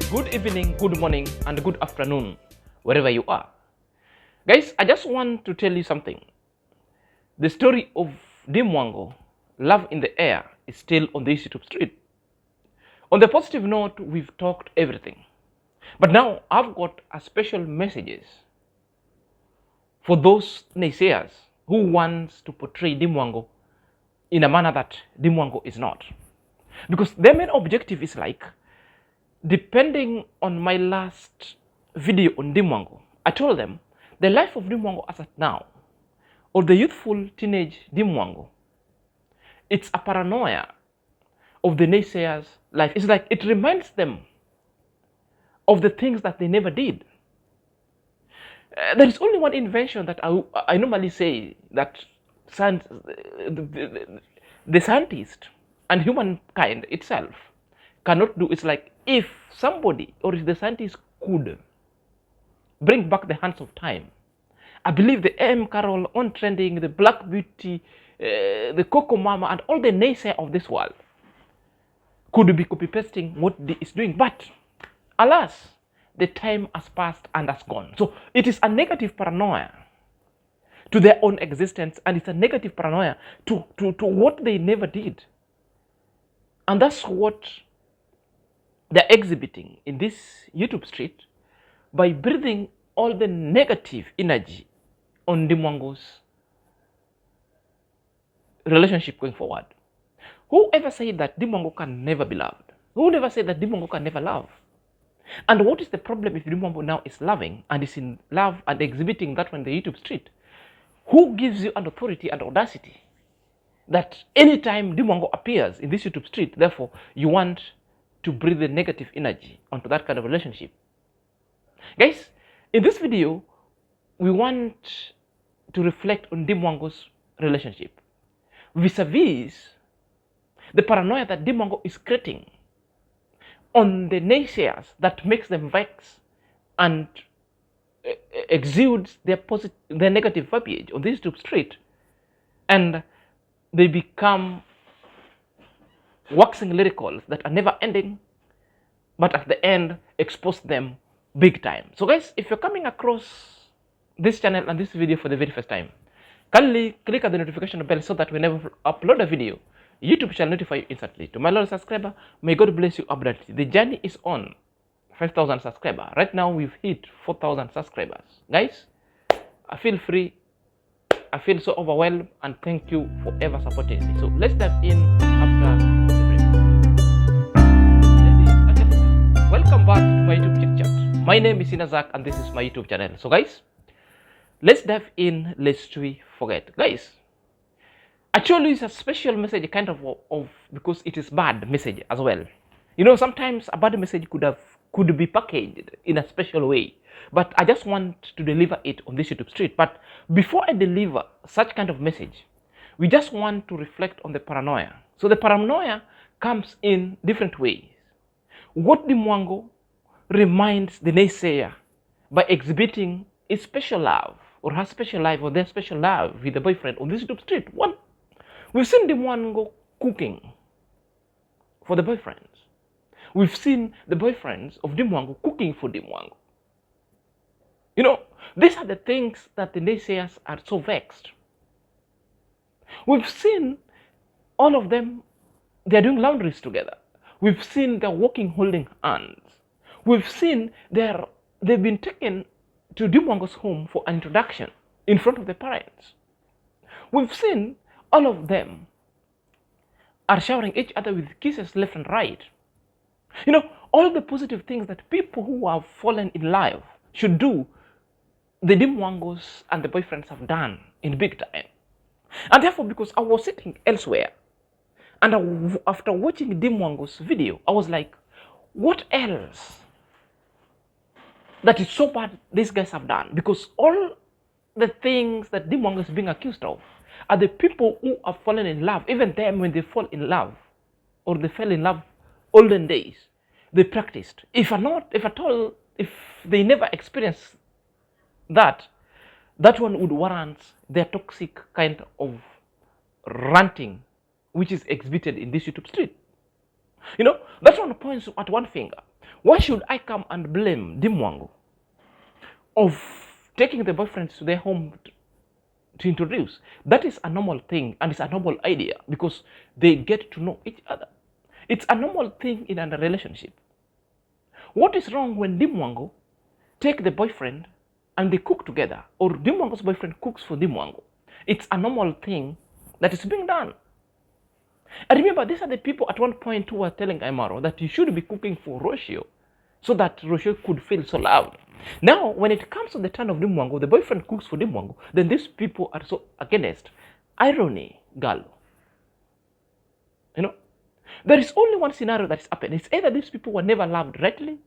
Good evening, good morning, and good afternoon, wherever you are. Guys, I just want to tell you something. The story of Dimwango, Love in the Air, is still on this YouTube street. On the positive note, we've talked everything. But now I've got a special messages for those naysayers who wants to portray Dimwango in a manner that Dimwango is not. Because their main objective is like, depending on my last video on Dimwango, I told them the life of Dimwango as at now, or the youthful teenage Dimwango, it's a paranoia of the naysayers' life. It's like it reminds them of the things that they never did. There is only one invention that I normally say that the scientist and humankind itself cannot do. It's like if somebody or if the scientist could bring back the hands of time, I believe the M. Carol, On Trending, the Black Beauty, the Coco Mama, and all the naysayer of this world could be copy-pasting what they is doing. But alas, the time has passed and has gone. So it is a negative paranoia to their own existence, and it's a negative paranoia to what they never did. And that's what they're exhibiting in this YouTube street by breathing all the negative energy on Dimwango's relationship going forward. Whoever said that Dimwango can never be loved? Who never said that Dimwango can never love? And what is the problem if Dimwango now is loving and is in love and exhibiting that on the YouTube street? Who gives you an authority and audacity that anytime Dimwango appears in this YouTube street, therefore you want to breathe the negative energy onto that kind of relationship? Guys, in this video, we want to reflect on Dimwango's relationship vis-a-vis the paranoia that Dimwango is creating on the naysayers that makes them vex and exudes their negative verbiage on this YouTube street, and they become waxing lyricals that are never ending, but at the end expose them big time. So guys, if you're coming across this channel and this video for the very first time, kindly click on the notification bell so that whenever I upload a video, YouTube shall notify you instantly. To my loyal subscriber, may God bless you abundantly. The journey is on 5,000 subscribers. Right now we've hit 4,000 subscribers. Guys, I feel free, I feel so overwhelmed, and thank you for ever supporting me. So let's dive in after the break. Ladies and gentlemen, welcome back to my YouTube chit chat. My name is Inazak and this is my YouTube channel. So guys, let's dive in lest we forget. Guys, actually it's a special message kind of because it is bad message as well. You know, sometimes a bad message could be packaged in a special way, but I just want to deliver it on this YouTube street. But before I deliver such kind of message, we just want to reflect on the paranoia. So the paranoia comes in different ways. What Dimwango reminds the naysayer by exhibiting his special love or her special life or their special love with the boyfriend on this YouTube street. One, we've seen Dimwango cooking for the boyfriends. We've seen the boyfriends of Dimwango cooking for Dimwango. You know, these are the things that the naysayers are so vexed. We've seen all of them, they're doing laundries together. We've seen they're walking holding hands. We've seen they've been taken to Dimwango's home for an introduction in front of the parents. We've seen all of them are showering each other with kisses left and right. You know, all the positive things that people who have fallen in love should do, the Dimwangos and the boyfriends have done in big time. And therefore, because I was sitting elsewhere, and after watching Dimwango's video, I was like, what else that is so bad these guys have done? Because all the things that Dimwango is being accused of are the people who have fallen in love. Even them, when they fall in love, or they fell in love olden days, they practiced. If they never experienced that one would warrant their toxic kind of ranting which is exhibited in this YouTube street. That one points at one finger. Why should I come and blame Dimwango of taking the boyfriends to their home to introduce? That is a normal thing, and it's a normal idea because they get to know each other. It's a normal thing in a relationship. What is wrong when Dimwango take the boyfriend and they cook together, or Dimwango's boyfriend cooks for Dimwango? It's a normal thing that is being done. I remember these are the people at one point who were telling Aimaro that he should be cooking for Roshio so that Roshio could feel so loved. Now, when it comes to the turn of Dimwango, the boyfriend cooks for Dimwango, then these people are so against irony, Galo. There is only one scenario that is happening. It's either these people were never loved rightly,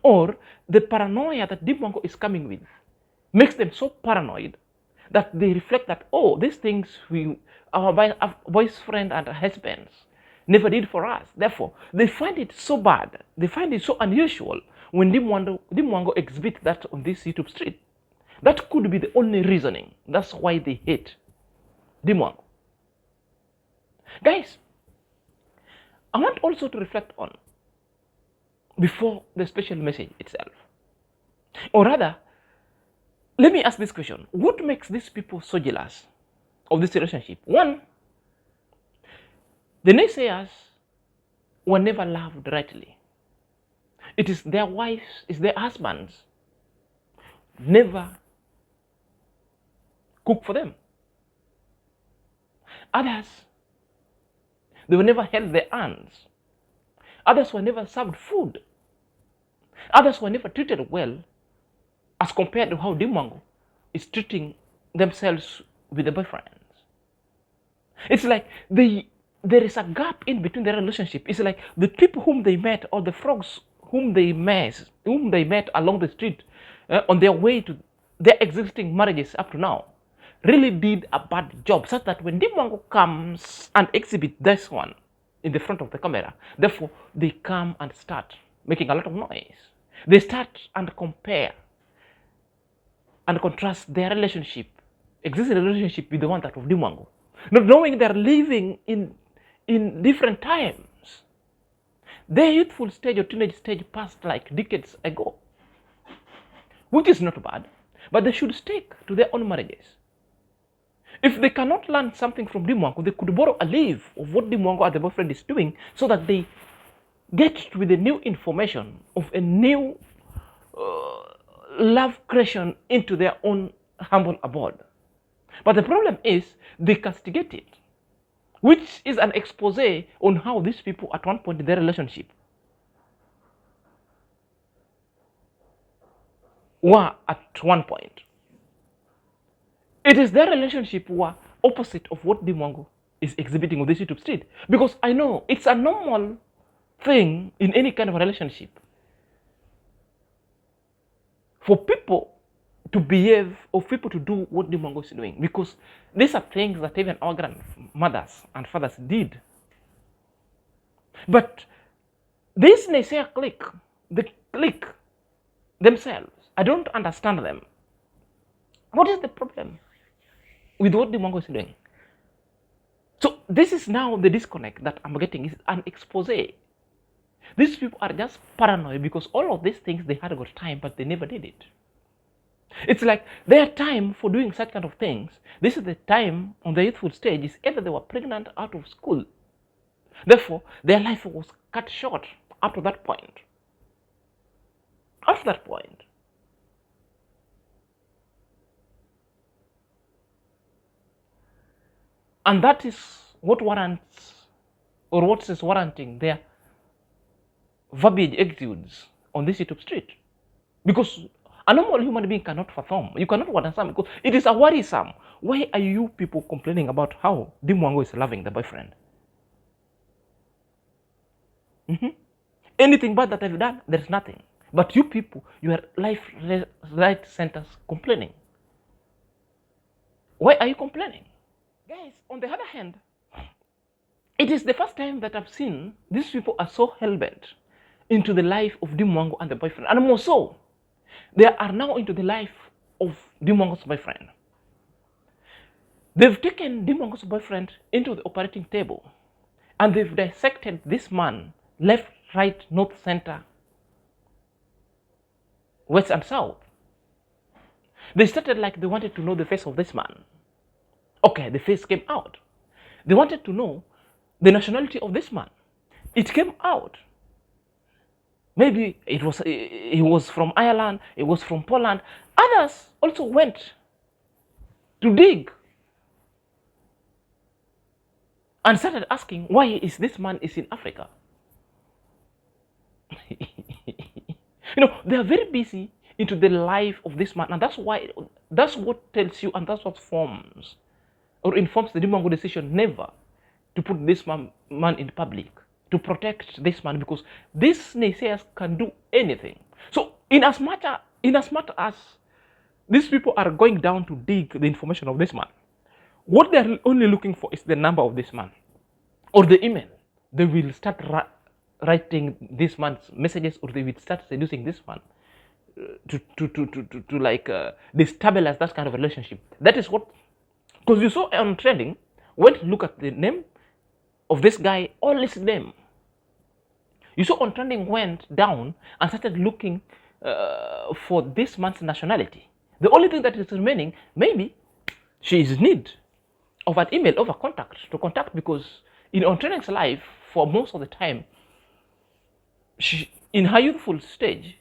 or the paranoia that Dimwango is coming with makes them so paranoid that they reflect that, oh, these things our boyfriend and husbands never did for us. Therefore, they find it so bad, they find it so unusual when Dimwango exhibit that on this YouTube street. That could be the only reasoning. That's why they hate Dimwango. Guys, I want also to reflect on, before the special message itself, or rather, let me ask this question. What makes these people so jealous of this relationship? One, the naysayers were never loved rightly. It is their wives, it's their husbands never cook for them. Others, they were never held their hands. Others were never served food. Others were never treated well as compared to how Dimwango is treating themselves with the boyfriends. It's like there is a gap in between their relationship. It's like the people whom they met, or the frogs whom they met along the street on their way to their existing marriages up to now, really did a bad job, such that when Dimwango comes and exhibits this one in the front of the camera, therefore they come and start making a lot of noise. They start and compare and contrast their existing relationship with the one that of Dimwango, not knowing they're living in different times. Their youthful stage or teenage stage passed like decades ago, which is not bad, but they should stick to their own marriages. If they cannot learn something from Dimwango, they could borrow a leaf of what Dimwango and the boyfriend is doing, so that they get with the new information of a new love creation into their own humble abode. But the problem is they castigate it, which is an expose on how these people at one point in their relationship were at one point. It is their relationship were opposite of what Dimwango is exhibiting on this YouTube street. Because I know it's a normal thing in any kind of a relationship for people to behave, or people to do what Dimwango is doing, because these are things that even our grandmothers and fathers did. But this naysayer clique, the clique themselves, I don't understand them. What is the problem with what Dimwango is doing? So this is now the disconnect that I'm getting, is an expose. These people are just paranoid because all of these things they had got time, but they never did it. It's like their time for doing such kind of things, this is the time on the youthful stage, is either they were pregnant out of school. Therefore, their life was cut short up to that point. Up to that point. And that is what warrants, or what is warranting their verbiage attitudes on this YouTube street. Because a normal human being cannot fathom. You cannot understand, because it is a worrisome. Why are you people complaining about how Dimwango is loving the boyfriend? Anything bad that I've done, there's nothing. But you people, your life right centers complaining. Why are you complaining? Guys, on the other hand, it is the first time that I've seen these people are so hell-bent into the life of Dimwango and the boyfriend. And more so, they are now into the life of Dimwango's boyfriend. They've taken Dimwango's boyfriend into the operating table, and they've dissected this man left, right, north, center, west and south. They started like they wanted to know the face of this man. Okay, the face came out. They wanted to know the nationality of this man. It came out. Maybe he was from Ireland, it was from Poland. Others also went to dig and started asking, why is this man is in Africa? They are very busy into the life of this man, and that's what tells you, and that's what forms or informs the Dimwango decision never to put this man in public, to protect this man, because these naysayers can do anything. So in as much as these people are going down to dig the information of this man, what they're only looking for is the number of this man or the email. They will start writing this man's messages, or they will start seducing this man to destabilize that kind of relationship. That is what, because you saw on trending, went to look at the name of this guy, all his name. You saw on trending went down and started looking for this man's nationality. The only thing that is remaining, maybe she is in need of an email of a contact to contact, because in on training's life, for most of the time, in her youthful stage,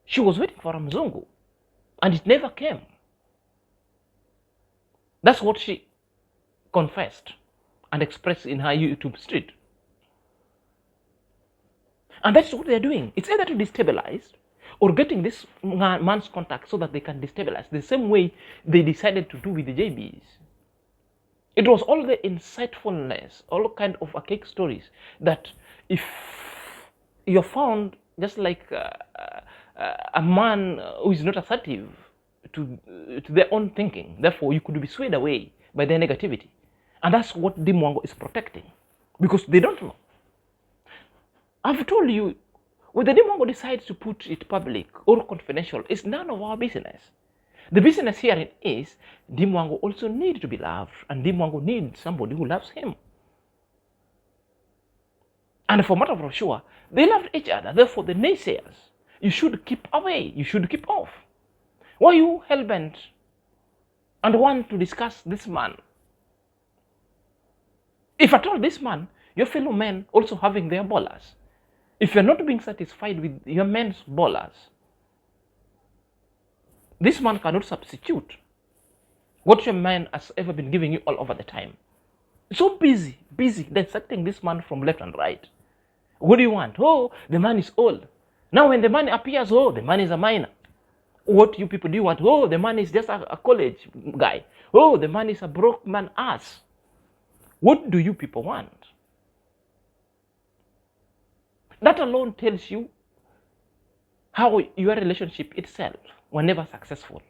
she was waiting for a Mzungu, and it never came. That's what she confessed and expressed in her YouTube street. And that's what they're doing. It's either to destabilize or getting this man's contact so that they can destabilize, the same way they decided to do with the JBs. It was all the insightfulness, all kind of archaic stories that if you're found just like a man who is not assertive to their own thinking, therefore you could be swayed away by their negativity. And that's what Dimwango is protecting, because they don't know. I've told you, whether Dimwango decides to put it public or confidential is none of our business. The business here is Dimwango also needs to be loved, and Dimwango needs somebody who loves him. And for matter of sure, they loved each other. Therefore, the naysayers, you should keep away, you should keep off. Why are you hellbent and want to discuss this man? If at all this man, your fellow men also having their ballers, if you're not being satisfied with your men's ballers, this man cannot substitute what your man has ever been giving you all over the time. So busy dissecting this man from left and right. What do you want? Oh, the man is old. Now when the man appears, oh, the man is a minor. What you people do you want? Oh, the man is just a college guy. Oh, the man is a broke man ass. What do you people want? That alone tells you how your relationship itself was never successful.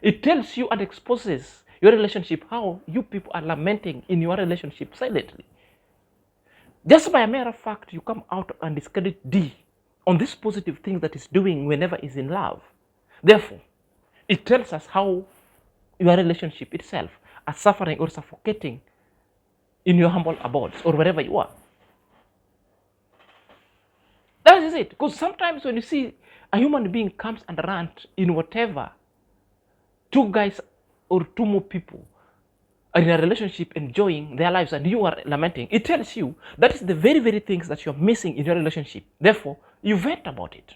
It tells you and exposes your relationship, how you people are lamenting in your relationship silently. Just by a matter of fact, you come out and discredit D on this positive thing that he's doing whenever he's in love. Therefore, it tells us how your relationship itself are suffering or suffocating in your humble abodes or wherever you are. That is it. Because sometimes when you see a human being comes and rant in whatever, two guys or two more people are in a relationship enjoying their lives and you are lamenting, it tells you that is the very, very things that you're missing in your relationship. Therefore, you vent about it.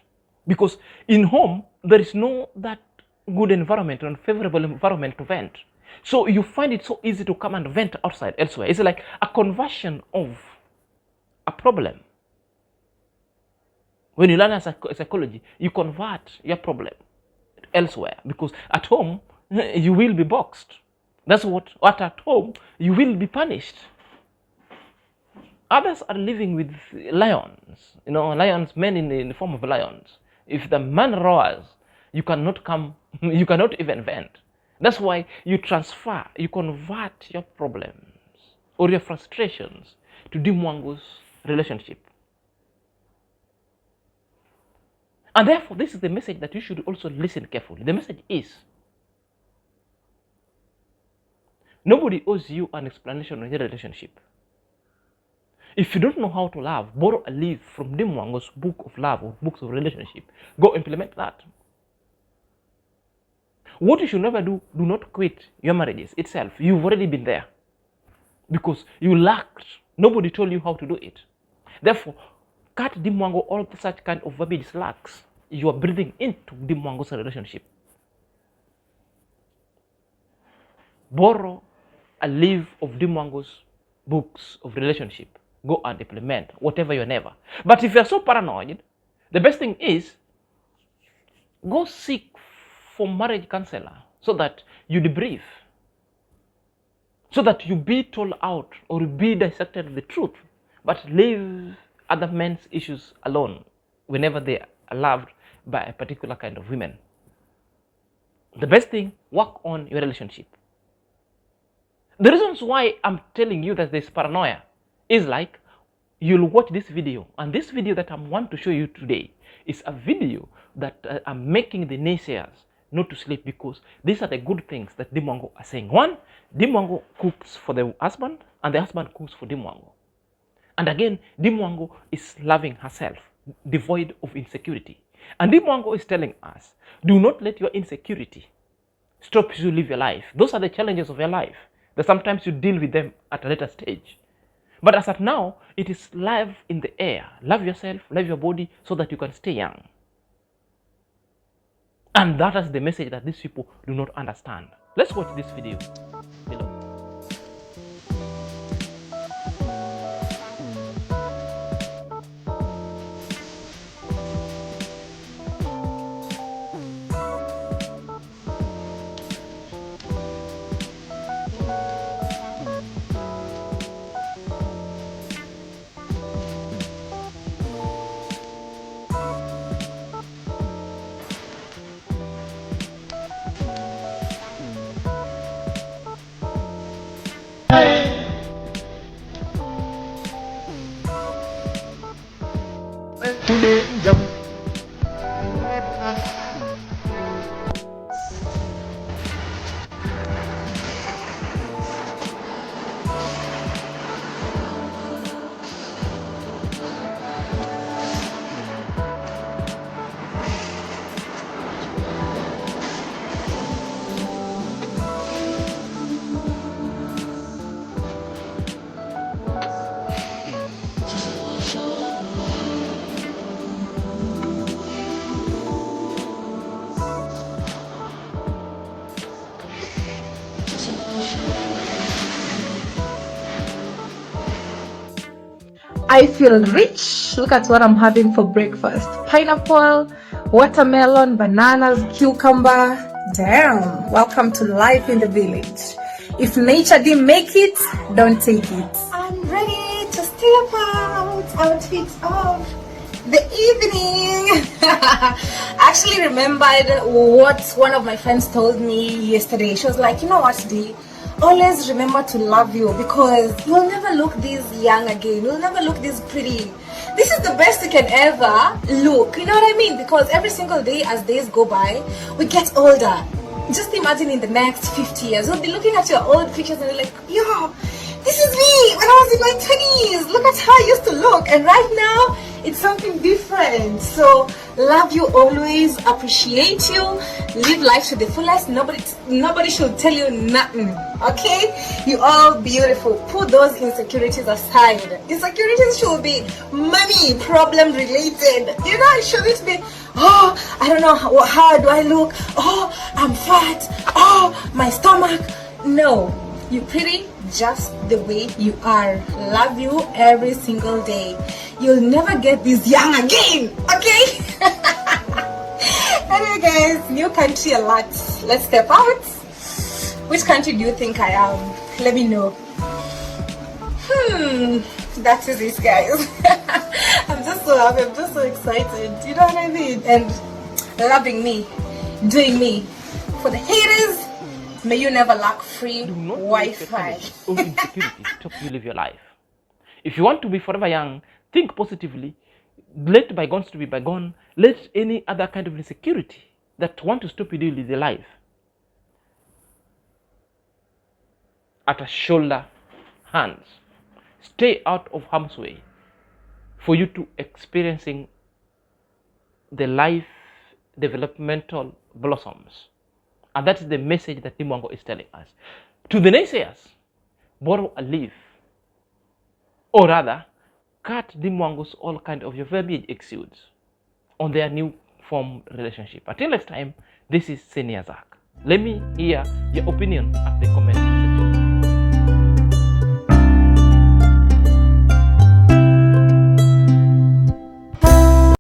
Because in home, there is no that good environment or favorable environment to vent. So you find it so easy to come and vent outside elsewhere. It's like a conversion of a problem. When you learn psychology, you convert your problem elsewhere, because at home you will be boxed. That's what at home you will be punished. Others are living with lions, lions, men in the form of lions. If the man roars, you cannot come, you cannot even vent. That's why you convert your problems or your frustrations to Dimwango's relationship. And therefore, this is the message that you should also listen carefully. The message is, nobody owes you an explanation on your relationship. If you don't know how to love, borrow a leaf from Dimwango's book of love or books of relationship. Go implement that. What you should never do not quit your marriages itself. You've already been there because you lacked. Nobody told you how to do it. Therefore, cut Dimwango all such kind of verbiage lacks. You are breathing into Dimwango's relationship. Borrow a leaf of Dimwango's books of relationship. Go and implement whatever you're never. But if you're so paranoid, the best thing is go seek for marriage counselor so that you debrief, so that you be told out or be dissected the truth, but leave other men's issues alone whenever they are loved by a particular kind of women. The best thing, work on your relationship. The reasons why I'm telling you that there's paranoia is like, you'll watch this video, and this video that I want to show you today is a video that I'm making the naysayers not to sleep, because these are the good things that Dimwango are saying. One, Dimwango cooks for the husband, and the husband cooks for Dimwango. And again, Dimwango is loving herself, devoid of insecurity. And Dimwango is telling us, do not let your insecurity stop you to live your life. Those are the challenges of your life, that sometimes you deal with them at a later stage. But as of now, it is live in the air. Love yourself, love your body, so that you can stay young. And that is the message that these people do not understand. Let's watch this video below. I feel rich. Look at what I'm having for breakfast. Pineapple, watermelon, bananas, cucumber. Damn, welcome to life in the village. If nature didn't make it, don't take it. I'm ready to step out, outfit of the evening. I actually remembered what one of my friends told me yesterday. She was like, you know what, Dee? Always remember to love you, because you'll never look this young again. You'll never look this pretty. This is the best you can ever look. You know what I mean? Because every single day as days go by, we get older. Just imagine in the next 50 years, you'll be looking at your old pictures and you're like, yo, this is me when I was in my 20s. Look at how I used to look. And right now, it's something different. So love you always, appreciate you, live life to the fullest. Nobody should tell you nothing. Okay, you all beautiful. Put those insecurities aside. Insecurities should be money problem related. You know, it shouldn't be, oh, I don't know how do I look, oh, I'm fat, oh, my stomach. No, you're pretty just the way you are. Love you every single day. You'll never get this young again, okay? Anyway guys, new country alert. Let's step out. Which country do you think I am? Let me know. That is it guys. I'm just so happy, I'm just so excited. You know what I mean? And loving me, doing me. For the haters, may you never lack free Wi-Fi. Or insecurity stop you live your life. If you want to be forever young, think positively. Let bygones to be bygone. Let any other kind of insecurity that want to stop you live your life at a shoulder hands. Stay out of harm's way for you to experiencing the life developmental blossoms. And that is the message that Dimwango is telling us. To the naysayers, borrow a leaf, or rather, cut Dimwango's all kind of your verbiage exudes on their new form relationship. Until next time, this is Senior Zach. Let me hear your opinion at the comment section.